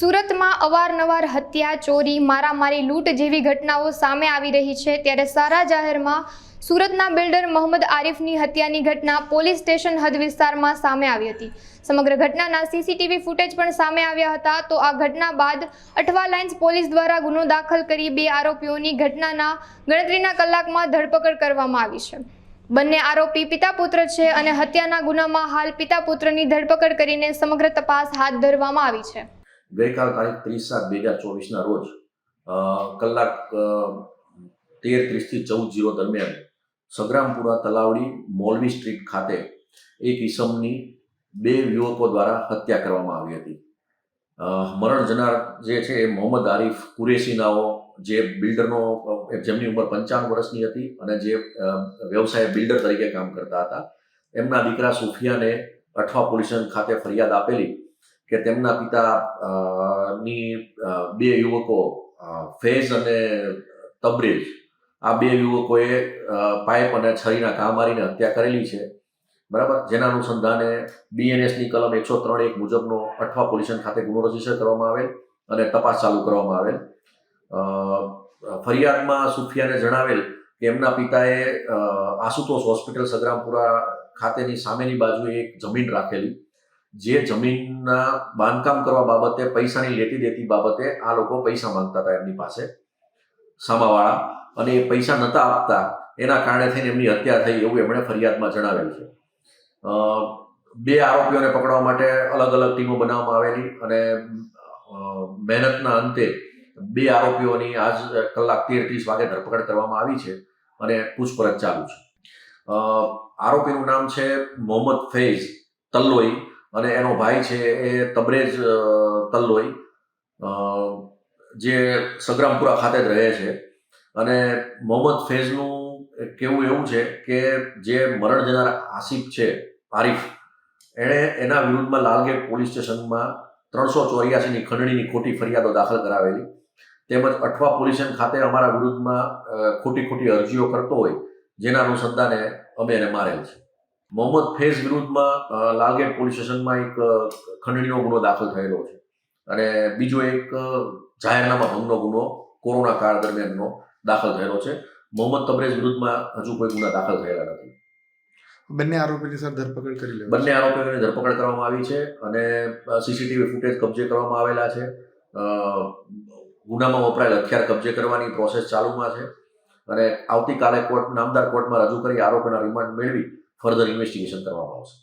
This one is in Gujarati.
સુરતમાં અવારનવાર હત્યા, ચોરી, મારામારી, લૂંટ જેવી ઘટનાઓ સામે આવી રહી છે ત્યારે સારા જાહેરમાં સુરતના બિલ્ડર મોહમ્મદ આરિફની હત્યાની ઘટના પોલીસ સ્ટેશન હદ વિસ્તારમાં સામે આવી હતી। સમગ્ર ઘટનાના સીસીટીવી ફૂટેજ પણ સામે આવ્યા હતા। તો આ ઘટના બાદ અઠવા લાઇન્સ પોલીસ દ્વારા ગુનો દાખલ કરી 2 આરોપીઓની ઘટનાના ગણતરીના કલાકમાં ધરપકડ કરવામાં આવી છે। બંને આરોપી પિતા પુત્ર છે અને હત્યાના ગુનામાં હાલ પિતા પુત્રની ધરપકડ કરીને સમગ્ર તપાસ હાથ ધરવામાં આવી છે। ગઈકાલ તારીખ 30/7/2024 રોજ કલાક 13:30 થી 14:00 દરમિયાન સગ્રામપુરા તલાવડી મોલવી સ્ટ્રીટ ખાતે એક ઈસમની 2 યુવકો દ્વારા હત્યા કરવામાં આવી હતી। મરણ જનાર જે છે એ મોહમ્મદ આરિફ કુરેશી નાઓ, જે બિલ્ડરનો જેમની ઉંમર 55 વર્ષની હતી અને જે વ્યવસાય બિલ્ડર તરીકે કામ કરતા હતા। એમના દીકરા સુફિયાને અઠવા પોલીસ સ્ટેશન ખાતે ફરિયાદ આપેલી કે તેમના પિતા ની 2 યુવકો ફૈઝ અને તબરેજ, આ 2 યુવકોએ પાઇપ અને છરીના ઘા મારીને હત્યા કરેલી છે, બરાબર। જેના અનુસંધાને BNSની કલમ 103(1) મુજબનો અઠવા પોલીસ સ્ટેશન ખાતે ગુનો રજીસ્ટર કરવામાં આવેલ અને તપાસ ચાલુ કરવામાં આવેલ। ફરિયાદમાં સુફિયાને જણાવેલ કે એમના પિતાએ આશુતોષ હોસ્પિટલ સગ્રામપુરા ખાતેની સામેની બાજુએ એક જમીન રાખેલી, જે જમીનના બાંધકામ કરવા બાબતે પૈસાની લેતી દેતી બાબતે આ લોકો પૈસા માંગતા હતા એમની પાસે, સામાવાળા, અને એ પૈસા નહોતા આપતા, એના કારણે થઈને એમની હત્યા થઈ એવું એમણે ફરિયાદમાં જણાવેલ છે। 2 આરોપીઓને પકડવા માટે અલગ અલગ ટીમો બનાવવામાં આવેલી અને મહેનતના અંતે 2 આરોપીઓની આજ કલાક 13:30 વાગે ધરપકડ કરવામાં આવી છે અને પૂછપરછ ચાલુ છે। આરોપીનું નામ છે મોહમ્મદ ફૈઝ તલ્લોઈ અને એનો ભાઈ છે એ તબરેજ તલ્લોઈ, જે સગ્રામપુરા ખાતે જ રહે છે। અને મોહમ્મદ ફૈઝનું કહેવું એવું છે કે જે મરણ જનાર આરિફ, એણે એના વિરુદ્ધમાં લાલગેટ પોલીસ સ્ટેશનમાં 384ની ખંડણીની ખોટી ફરિયાદો દાખલ કરાવેલી, તેમજ અઠવા પોલીસ સ્ટેશન ખાતે અમારા વિરુદ્ધમાં ખોટી અરજીઓ કરતો હોય, જેના અનુસંધાને અમે એને મારેલ છે। મોહમ્મદ ફૈઝ વિરુદ્ધમાં લાલગેટ પોલીસ સ્ટેશનમાં એક ખંડણીનો ગુનો દાખલ થયેલો છે અને બીજો એક જાહેરનામા ભંગનો ગુનો કોરોના કાળ દરમિયાનનો દાખલ થયેલો છે। મોહમ્મદ તબરેજ વિરુદ્ધમાં હજુ કોઈ ગુના દાખલ થયેલા નથી। બંને આરોપીની સર ધરપકડ કરી લેવાઈ? બંને આરોપીઓની ધરપકડ કરવામાં આવી છે અને સીસીટીવી ફૂટેજ કબજે કરવામાં આવેલા છે। ગુનામાં વપરાયેલ હથિયાર કબજે કરવાની પ્રોસેસ ચાલુમાં છે અને આવતીકાલે નામદાર કોર્ટમાં રજૂ કરી આરોપીના રિમાન્ડ મેળવી ફર્ધર ઇન્વેસ્ટિગેશન કરવામાં આવશે।